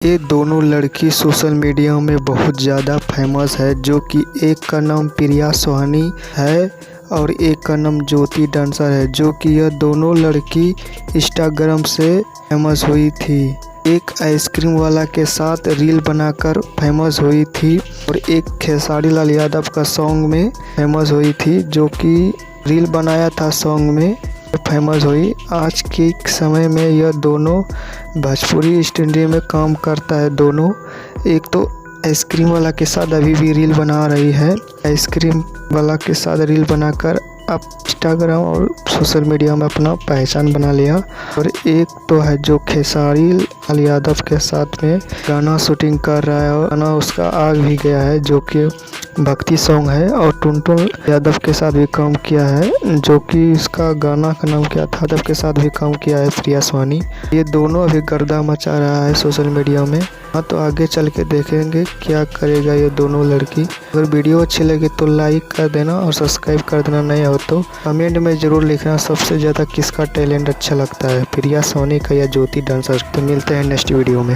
ये दोनों लड़की सोशल मीडिया में बहुत ज़्यादा फेमस है, जो कि एक का नाम प्रिया सोहानी है और एक का नाम ज्योति डांसर है। जो कि यह दोनों लड़की इंस्टाग्राम से फेमस हुई थी। एक आइसक्रीम वाला के साथ रील बनाकर फेमस हुई थी और एक खेसारी लाल यादव का सॉन्ग में फेमस हुई थी, जो कि रील बनाया था सॉन्ग में फेमस हुई। आज के समय में यह दोनों भोजपुरी इंडस्ट्री में काम करता है। दोनों एक तो आइसक्रीम वाला के साथ अभी भी रील बना रही है, आइसक्रीम वाला के साथ रील बनाकर अब इंस्टाग्राम और सोशल मीडिया में अपना पहचान बना लिया। और एक तो है जो खेसारी लाल यादव के साथ में गाना शूटिंग कर रहा है और गाना उसका आ भी गया है, जो कि भक्ति सॉन्ग है। और टुनटुन यादव के साथ भी काम किया है, जो कि इसका गाना का नाम क्या था, यादव के साथ भी काम किया है प्रिया सोहानी। ये दोनों अभी गर्दा मचा रहा है सोशल मीडिया में। हाँ, तो आगे चल के देखेंगे क्या करेगा ये दोनों लड़की। अगर वीडियो अच्छी लगे तो लाइक कर देना और सब्सक्राइब कर देना, नहीं हो तो कमेंट में ज़रूर लिखना सबसे ज़्यादा किसका टैलेंट अच्छा लगता है, प्रिया सोहानी का या ज्योति डांसर। तो मिलते हैं नेक्स्ट वीडियो में।